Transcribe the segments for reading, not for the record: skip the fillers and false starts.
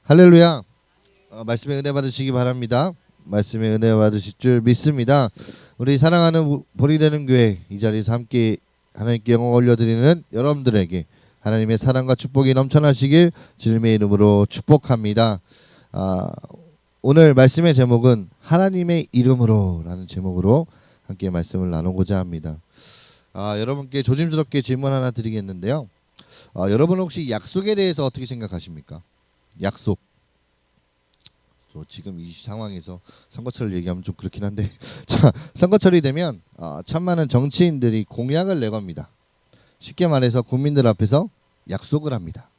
할렐루야. 말씀의 은혜 받으시기 바랍니다. 말씀의 은혜 받으실 줄 믿습니다. 우리 사랑하는 본이 되는 교회 이 자리에서 함께 하나님께 영광 올려드리는 여러분들에게 하나님의 사랑과 축복이 넘쳐나시길 주님의 이름으로 축복합니다. 오늘 말씀의 제목은 하나님의 이름으로 라는 제목으로 함께 말씀을 나누고자 합니다. 여러분께 조심스럽게 질문 하나 드리겠는데요. 여러분 혹시 약속에 대해서 어떻게 생각하십니까? 약속. 지금 이 상황에서 선거철 얘기하면 좀 그렇긴 한데 자, 선거철이 되면 참 많은 정치인들이 공약을 내겁니다. 쉽게 말해서 국민들 앞에서 약속을 합니다.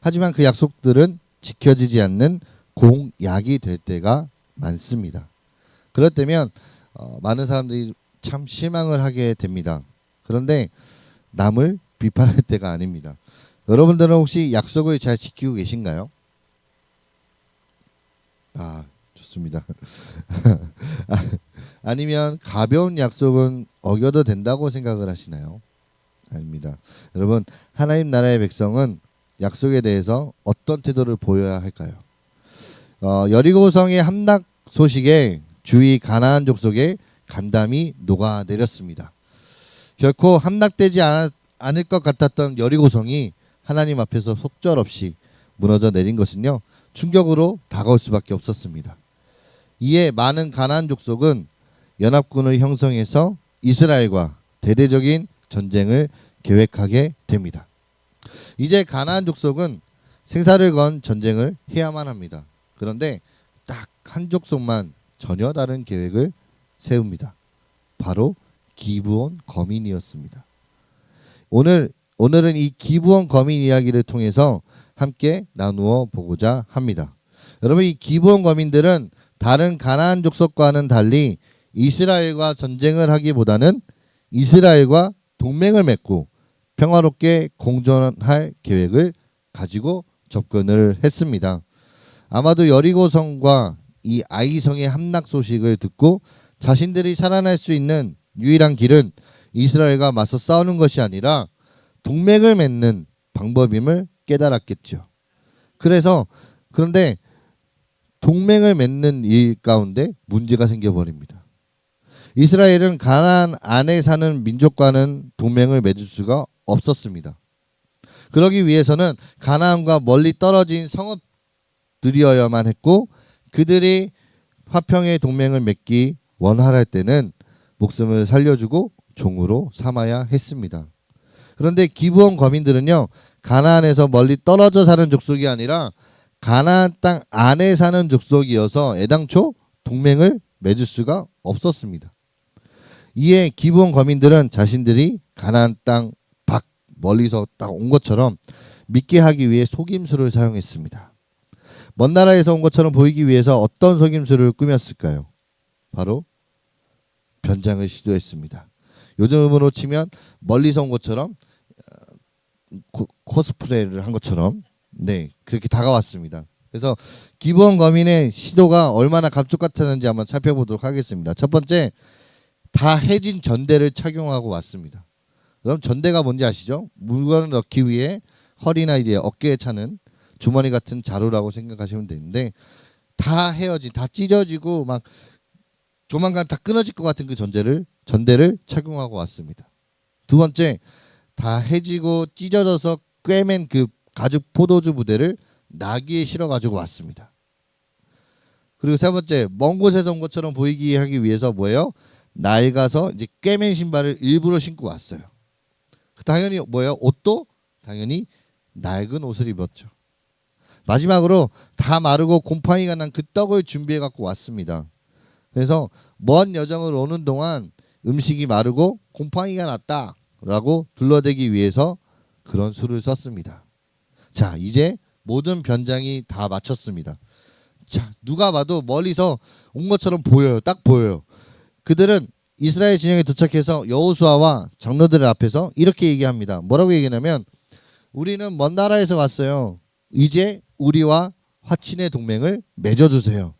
하지만 그 약속들은 지켜지지 않는 공약이 될 때가 많습니다. 그럴 때면 많은 사람들이 참 실망을 하게 됩니다. 그런데 남을 비판할 때가 아닙니다. 여러분들은 혹시 약속을 잘 지키고 계신가요? 좋습니다. 아니면 가벼운 약속은 어겨도 된다고 생각을 하시나요? 아닙니다. 여러분, 하나님 나라의 백성은 약속에 대해서 어떤 태도를 보여야 할까요? 여리고성의 함락 소식에 주위 가나안 족속에 간담이 녹아내렸습니다. 결코 함락되지 않을 것 같았던 여리고성이 하나님 앞에서 속절없이 무너져 내린 것은요, 충격으로 다가올 수밖에 없었습니다. 이에 많은 가나안 족속은 연합군을 형성해서 이스라엘과 대대적인 전쟁을 계획하게 됩니다. 이제 가나안 족속은 생사를 건 전쟁을 해야만 합니다. 그런데 딱 한 족속만 전혀 다른 계획을 세웁니다. 바로 기브온 거민이었습니다. 오늘은 이 기브온 거민 이야기를 통해서 함께 나누어 보고자 합니다. 여러분, 이 기브온 거민들은 다른 가나안 족속과는 달리 이스라엘과 전쟁을 하기보다는 이스라엘과 동맹을 맺고 평화롭게 공존할 계획을 가지고 접근을 했습니다. 아마도 여리고성과 이 아이성의 함락 소식을 듣고 자신들이 살아날 수 있는 유일한 길은 이스라엘과 맞서 싸우는 것이 아니라 동맹을 맺는 방법임을 깨달았겠죠. 그런데 동맹을 맺는 일 가운데 문제가 생겨버립니다. 이스라엘은 가나안 안에 사는 민족과는 동맹을 맺을 수가 없었습니다. 그러기 위해서는 가나안과 멀리 떨어진 성읍들이어야만 했고, 그들이 화평의 동맹을 맺기 원할 때는 목숨을 살려주고 종으로 삼아야 했습니다. 그런데 기브온 거민들은요, 가나안에서 멀리 떨어져 사는 족속이 아니라 가나안 땅 안에 사는 족속이어서 애당초 동맹을 맺을 수가 없었습니다. 이에 기브온 거민들은 자신들이 가나안 땅 밖 멀리서 딱 온 것처럼 믿게 하기 위해 속임수를 사용했습니다. 먼 나라에서 온 것처럼 보이기 위해서 어떤 속임수를 꾸몄을까요? 바로 변장을 시도했습니다. 요즘으로 치면 멀리서 온 것처럼 코스프레를 한 것처럼 그렇게 다가왔습니다. 그래서 기브온 거민의 시도가 얼마나 감쪽 같았는지 한번 살펴보도록 하겠습니다. 첫 번째, 다 해진 전대를 착용하고 왔습니다. 그럼 전대가 뭔지 아시죠? 물건을 넣기 위해 허리나 이제 어깨에 차는 주머니 같은 자루라고 생각하시면 되는데, 다 헤어진, 다 찢어지고 막 조만간 다 끊어질 것 같은 그 전대를 착용하고 왔습니다. 두 번째, 다 해지고 찢어져서 꿰맨 그 가죽 포도주 부대를 나귀에 실어 가지고 왔습니다. 그리고 세 번째, 먼 곳에서 온 것처럼 보이게 하기 위해서 뭐예요? 낡아서 이제 꿰맨 신발을 일부러 신고 왔어요. 당연히 뭐예요? 옷도 당연히 낡은 옷을 입었죠. 마지막으로 다 마르고 곰팡이가 난 그 떡을 준비해 갖고 왔습니다. 그래서 먼 여정을 오는 동안 음식이 마르고 곰팡이가 났다라고 둘러대기 위해서 그런 수를 썼습니다. 자, 이제 모든 변장이 다 마쳤습니다. 자, 누가 봐도 멀리서 온 것처럼 보여요. 딱 보여요. 그들은 이스라엘 진영에 도착해서 여호수아와 장로들 앞에서 이렇게 얘기합니다. 뭐라고 얘기하냐면, 우리는 먼 나라에서 왔어요. 이제 우리와 화친의 동맹을 맺어주세요.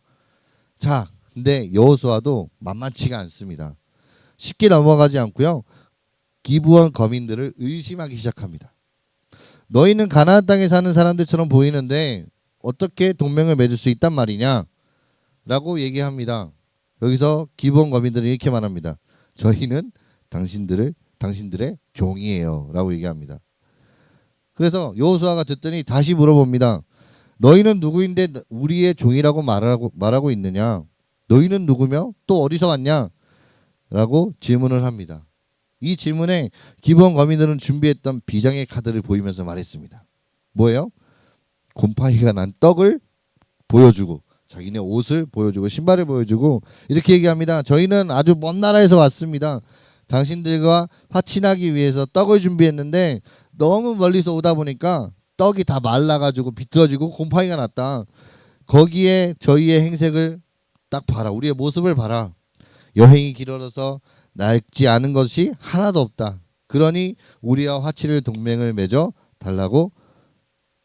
자, 근데 여호수아도 만만치가 않습니다. 쉽게 넘어가지 않고요, 기브온 거민들을 의심하기 시작합니다. 너희는 가나안 땅에 사는 사람들처럼 보이는데 어떻게 동맹을 맺을 수 있단 말이냐 라고 얘기합니다. 여기서 기브온 거민들은 이렇게 말합니다. 저희는 당신들의 종이에요 라고 얘기합니다. 그래서 여호수아가 듣더니 다시 물어봅니다. 너희는 누구인데 우리의 종이라고 말하고 있느냐? 너희는 누구며 또 어디서 왔냐? 라고 질문을 합니다. 이 질문에 기브온 거민들은 준비했던 비장의 카드를 보이면서 말했습니다. 뭐예요? 곰팡이가 난 떡을 보여주고 자기네 옷을 보여주고 신발을 보여주고 이렇게 얘기합니다. 저희는 아주 먼 나라에서 왔습니다. 당신들과 화친하기 위해서 떡을 준비했는데 너무 멀리서 오다 보니까 떡이 다 말라가지고 비틀어지고 곰팡이가 났다. 거기에 저희의 행색을 딱 봐라. 우리의 모습을 봐라. 여행이 길어서 낡지 않은 것이 하나도 없다. 그러니 우리와 화친을 동맹을 맺어 달라고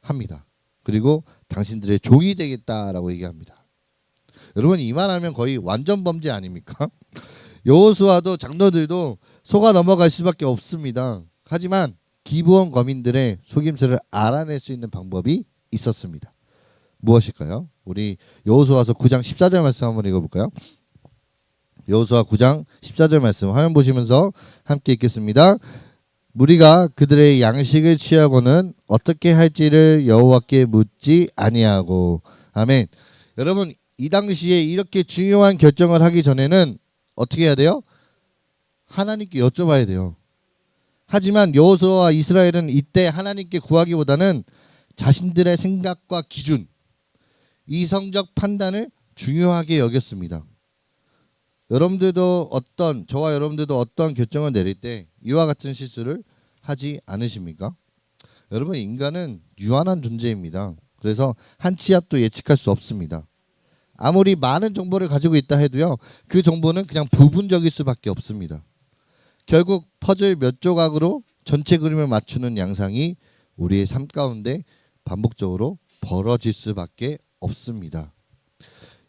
합니다. 그리고 당신들의 종이 되겠다라고 얘기합니다. 여러분 이 말하면 거의 완전 범죄 아닙니까? 여호수아도 장로들도 속아 넘어갈 수밖에 없습니다. 하지만 기브온 거민들의 속임수를 알아낼 수 있는 방법이 있었습니다. 무엇일까요? 우리 여호수아서 9장 14절 말씀 한번 읽어볼까요? 여호수아 9장 14절 말씀 화면 보시면서 함께 읽겠습니다. 무리가 그들의 양식을 취하고는 어떻게 할지를 여호와께 묻지 아니하고. 아멘. 여러분 이 당시에 이렇게 중요한 결정을 하기 전에는 어떻게 해야 돼요? 하나님께 여쭤봐야 돼요. 하지만 여호수아와 이스라엘은 이때 하나님께 구하기보다는 자신들의 생각과 기준, 이성적 판단을 중요하게 여겼습니다. 저와 여러분들도 어떤 결정을 내릴 때 이와 같은 실수를 하지 않으십니까? 여러분 인간은 유한한 존재입니다. 그래서 한 치 앞도 예측할 수 없습니다. 아무리 많은 정보를 가지고 있다 해도요. 그 정보는 그냥 부분적일 수밖에 없습니다. 결국 퍼즐 몇 조각으로 전체 그림을 맞추는 양상이 우리의 삶 가운데 반복적으로 벌어질 수밖에 없습니다.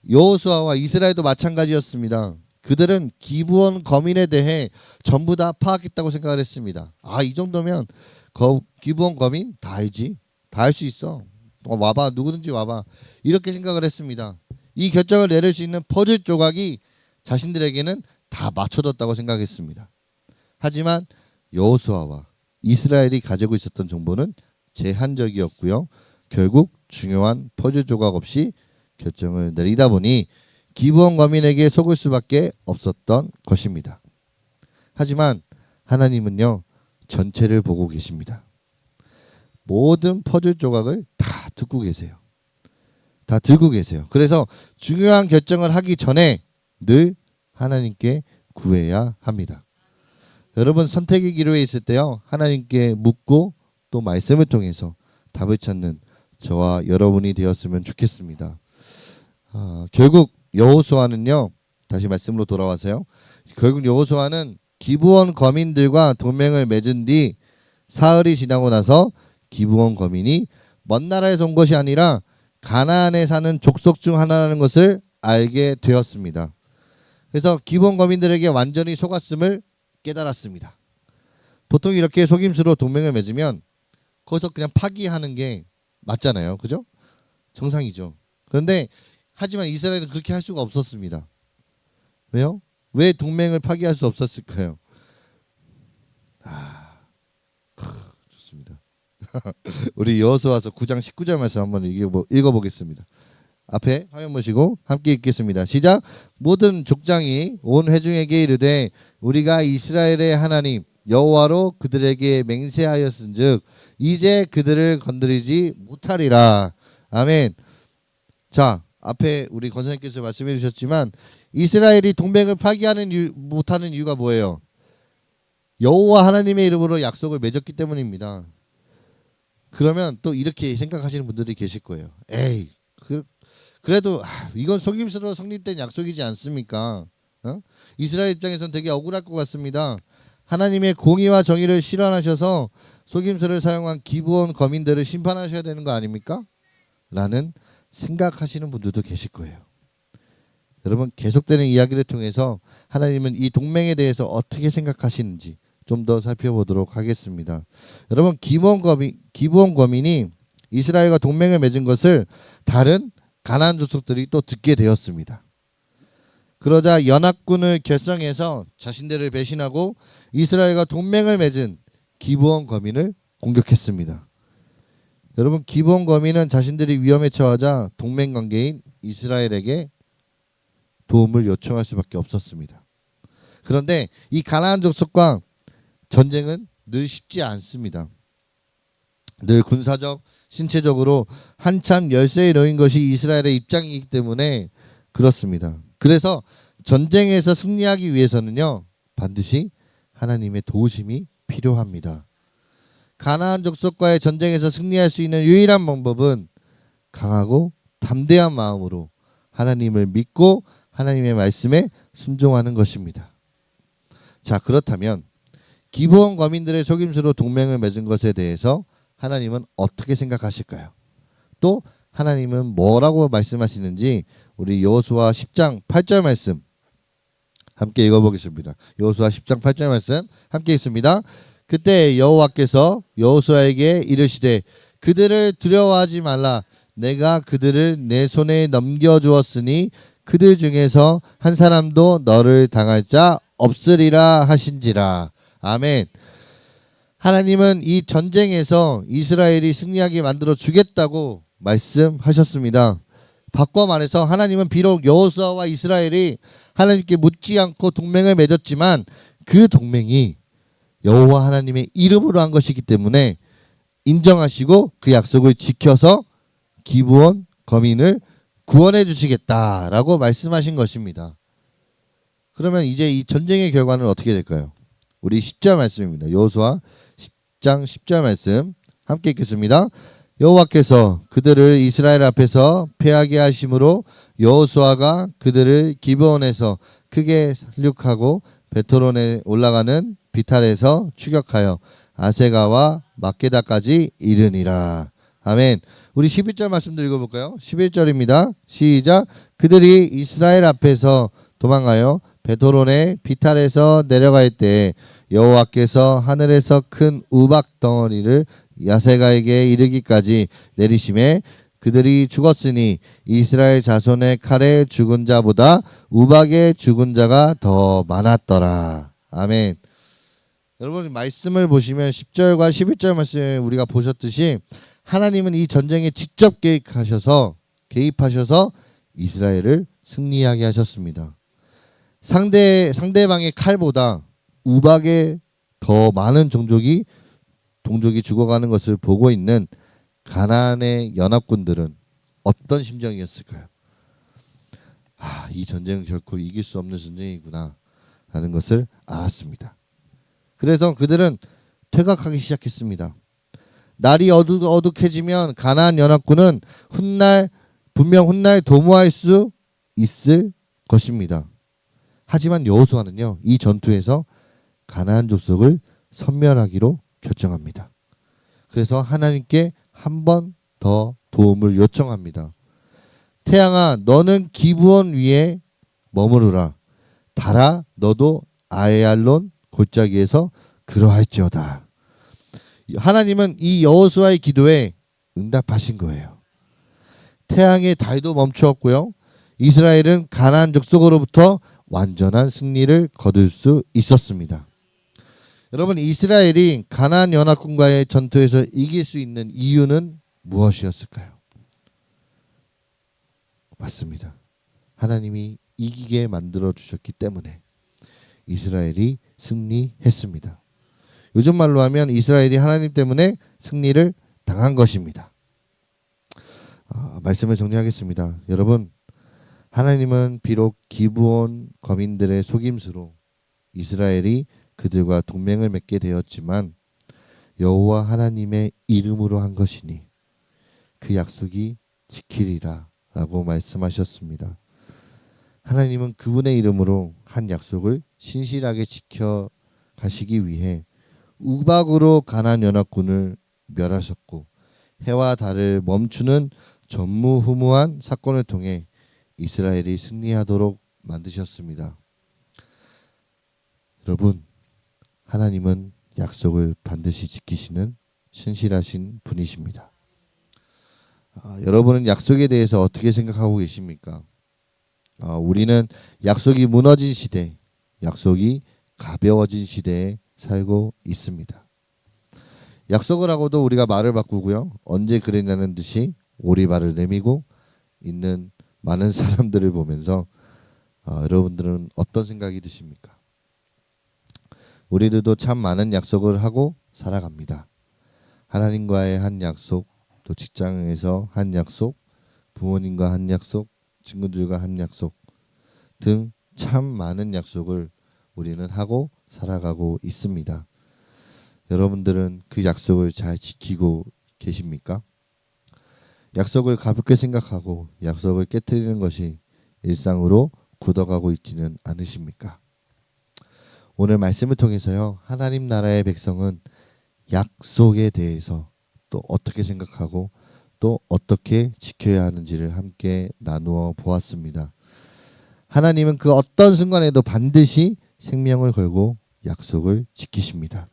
여호수아와 이스라엘도 마찬가지였습니다. 그들은 기브온 거민에 대해 전부 다 파악했다고 생각을 했습니다. 이 정도면 기브온 거민 다 알지. 다 할 수 있어. 와봐. 누구든지 와봐. 이렇게 생각을 했습니다. 이 결정을 내릴 수 있는 퍼즐 조각이 자신들에게는 다 맞춰졌다고 생각했습니다. 하지만 여호수아와 이스라엘이 가지고 있었던 정보는 제한적이었고요. 결국 중요한 퍼즐 조각 없이 결정을 내리다 보니 기브온 거민에게 속을 수밖에 없었던 것입니다. 하지만 하나님은요. 전체를 보고 계십니다. 모든 퍼즐 조각을 다 듣고 계세요. 다 들고 계세요. 그래서 중요한 결정을 하기 전에 늘 하나님께 구해야 합니다. 여러분 선택의 기로에 있을 때요. 하나님께 묻고 또 말씀을 통해서 답을 찾는 저와 여러분이 되었으면 좋겠습니다. 결국 여호수아는요. 다시 말씀으로 돌아와서요. 결국 여호수아는 기브온 거민들과 동맹을 맺은 뒤 사흘이 지나고 나서 기브온 거민이 먼 나라에서 온 것이 아니라 가나안에 사는 족속 중 하나라는 것을 알게 되었습니다. 그래서 기브온 거민들에게 완전히 속았음을 깨달았습니다. 보통 이렇게 속임수로 동맹을 맺으면 거기서 그냥 파기하는 게 맞잖아요. 그죠? 정상이죠. 그런데 하지만 이스라엘은 그렇게 할 수가 없었습니다. 왜요? 왜 동맹을 파기할 수 없었을까요? 좋습니다. 우리 여호수아서 9장 19절 말씀 한번 읽어보겠습니다. 앞에 화면 보시고 함께 읽겠습니다. 시작. 모든 족장이 온 회중에게 이르되 우리가 이스라엘의 하나님 여호와로 그들에게 맹세하였은즉 이제 그들을 건드리지 못하리라. 아멘. 자, 앞에 우리 권사님께서 말씀해 주셨지만 이스라엘이 동맹을 파기하는 못하는 이유가 뭐예요? 여호와 하나님의 이름으로 약속을 맺었기 때문입니다. 그러면 또 이렇게 생각하시는 분들이 계실 거예요. 에이, 그래도 이건 속임수로 성립된 약속이지 않습니까? 이스라엘 입장에서는 되게 억울할 것 같습니다. 하나님의 공의와 정의를 실현하셔서 속임수를 사용한 기브온 거민들을 심판하셔야 되는 거 아닙니까? 라는 생각하시는 분들도 계실 거예요. 여러분 계속되는 이야기를 통해서 하나님은 이 동맹에 대해서 어떻게 생각하시는지 좀 더 살펴보도록 하겠습니다. 여러분 기브온 거민이 이스라엘과 동맹을 맺은 것을 다른 가나안 족속들이 또 듣게 되었습니다. 그러자 연합군을 결성해서 자신들을 배신하고 이스라엘과 동맹을 맺은 기브온 거민을 공격했습니다. 여러분, 기브온 거민은 자신들이 위험에 처하자 동맹 관계인 이스라엘에게 도움을 요청할 수밖에 없었습니다. 그런데 이 가나안 족속과 전쟁은 늘 쉽지 않습니다. 늘 군사적, 신체적으로 한참 열세에 놓인 것이 이스라엘의 입장이기 때문에 그렇습니다. 그래서 전쟁에서 승리하기 위해서는요, 반드시 하나님의 도우심이 필요합니다. 가나안 족속과의 전쟁에서 승리할 수 있는 유일한 방법은 강하고 담대한 마음으로 하나님을 믿고 하나님의 말씀에 순종하는 것입니다. 자, 그렇다면 기브온 거민들의 속임수로 동맹을 맺은 것에 대해서 하나님은 어떻게 생각하실까요? 또 하나님은 뭐라고 말씀하시는지 우리 여호수아 10장 8절 말씀 함께 읽어보겠습니다. 여호수아 10장 8절 말씀 함께 읽습니다. 그때 여호와께서 여호수아에게 이르시되 그들을 두려워하지 말라. 내가 그들을 내 손에 넘겨주었으니 그들 중에서 한 사람도 너를 당할 자 없으리라 하신지라. 아멘. 하나님은 이 전쟁에서 이스라엘이 승리하게 만들어 주겠다고 말씀하셨습니다. 바꿔 말해서 하나님은 비록 여호수아와 이스라엘이 하나님께 묻지 않고 동맹을 맺었지만 그 동맹이 여호와 하나님의 이름으로 한 것이기 때문에 인정하시고 그 약속을 지켜서 기브온 거민을 구원해 주시겠다라고 말씀하신 것입니다. 그러면 이제 이 전쟁의 결과는 어떻게 될까요? 우리 10절 말씀입니다. 여호수아 10장 10절 말씀 함께 읽겠습니다. 여호와께서 그들을 이스라엘 앞에서 패하게 하심으로 여호수아가 그들을 기브온에서 크게 살육하고 베토론에 올라가는 비탈에서 추격하여 아세가와 막게다까지 이르니라. 아멘. 우리 11절 말씀도 읽어볼까요? 11절입니다. 시작. 그들이 이스라엘 앞에서 도망하여 베토론의 비탈에서 내려갈 때 여호와께서 하늘에서 큰 우박 덩어리를 야세가에게 이르기까지 내리심에 그들이 죽었으니 이스라엘 자손의 칼에 죽은 자보다 우박에 죽은 자가 더 많았더라. 아멘. 여러분 말씀을 보시면 10절과 11절 말씀을 우리가 보셨듯이 하나님은 이 전쟁에 직접 개입하셔서 이스라엘을 승리하게 하셨습니다. 상대방의 칼보다 우박에 더 많은 동족이 죽어가는 것을 보고 있는 가나안의 연합군들은 어떤 심정이었을까요? 이 전쟁은 결코 이길 수 없는 전쟁이구나 라는 것을 알았습니다. 그래서 그들은 퇴각하기 시작했습니다. 날이 어둑해지면 가나안 연합군은 분명 훗날 도모할 수 있을 것입니다. 하지만 여호수아는요, 이 전투에서 가나안 족속을 섬멸하기로 결정합니다. 그래서 하나님께 한 번 더 도움을 요청합니다. 태양아, 너는 기브온 위에 머무르라. 달아, 너도 아얄론 골짜기에서 그러할지어다. 하나님은 이 여호수아의 기도에 응답하신 거예요. 태양의 달도 멈추었고요. 이스라엘은 가나안 족속으로부터 완전한 승리를 거둘 수 있었습니다. 여러분, 이스라엘이 가나안 연합군과의 전투에서 이길 수 있는 이유는 무엇이었을까요? 맞습니다. 하나님이 이기게 만들어 주셨기 때문에 이스라엘이 승리했습니다. 요즘 말로 하면 이스라엘이 하나님 때문에 승리를 당한 것입니다. 말씀을 정리하겠습니다. 여러분, 하나님은 비록 기브온 거민들의 속임수로 이스라엘이 그들과 동맹을 맺게 되었지만 여호와 하나님의 이름으로 한 것이니 그 약속이 지키리라 라고 말씀하셨습니다. 하나님은 그분의 이름으로 한 약속을 신실하게 지켜 가시기 위해 우박으로 가나안 연합군을 멸하셨고 해와 달을 멈추는 전무후무한 사건을 통해 이스라엘이 승리하도록 만드셨습니다. 여러분, 하나님은 약속을 반드시 지키시는 신실하신 분이십니다. 여러분은 약속에 대해서 어떻게 생각하고 계십니까? 우리는 약속이 무너진 시대, 약속이 가벼워진 시대에 살고 있습니다. 약속을 하고도 우리가 말을 바꾸고요. 언제 그랬냐는 듯이 오리발을 내미고 있는 많은 사람들을 보면서 여러분들은 어떤 생각이 드십니까? 우리들도 참 많은 약속을 하고 살아갑니다. 하나님과의 한 약속, 또 직장에서 한 약속, 부모님과 한 약속, 친구들과 한 약속 등 참 많은 약속을 우리는 하고 살아가고 있습니다. 여러분들은 그 약속을 잘 지키고 계십니까? 약속을 가볍게 생각하고 약속을 깨뜨리는 것이 일상으로 굳어가고 있지는 않으십니까? 오늘 말씀을 통해서요. 하나님 나라의 백성은 약속에 대해서 또 어떻게 생각하고 또 어떻게 지켜야 하는지를 함께 나누어 보았습니다. 하나님은 그 어떤 순간에도 반드시 생명을 걸고 약속을 지키십니다.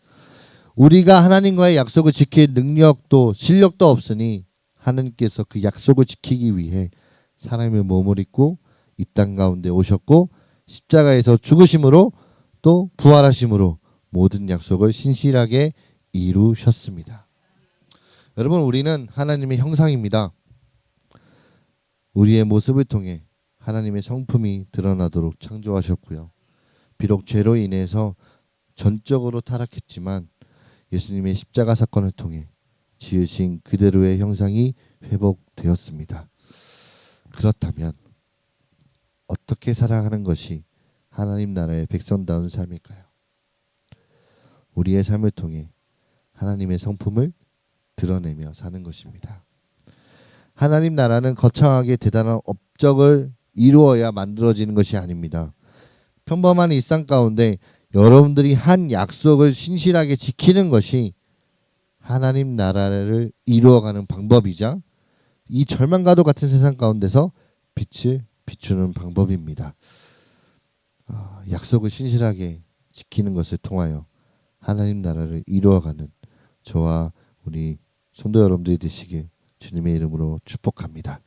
우리가 하나님과의 약속을 지킬 능력도 실력도 없으니 하나님께서 그 약속을 지키기 위해 사람의 몸을 입고 이 땅 가운데 오셨고 십자가에서 죽으심으로 또 부활하심으로 모든 약속을 신실하게 이루셨습니다. 여러분, 우리는 하나님의 형상입니다. 우리의 모습을 통해 하나님의 성품이 드러나도록 창조하셨고요. 비록 죄로 인해서 전적으로 타락했지만 예수님의 십자가 사건을 통해 지으신 그대로의 형상이 회복되었습니다. 그렇다면 어떻게 살아가는 것이 하나님 나라의 백성다운 삶일까요? 우리의 삶을 통해 하나님의 성품을 드러내며 사는 것입니다. 하나님 나라는 거창하게 대단한 업적을 이루어야 만들어지는 것이 아닙니다. 평범한 일상 가운데 여러분들이 한 약속을 신실하게 지키는 것이 하나님 나라를 이루어가는 방법이자 이 절망과도 같은 세상 가운데서 빛을 비추는 방법입니다. 약속을 신실하게 지키는 것을 통하여 하나님 나라를 이루어가는 저와 우리 성도 여러분들이 되시길 주님의 이름으로 축복합니다.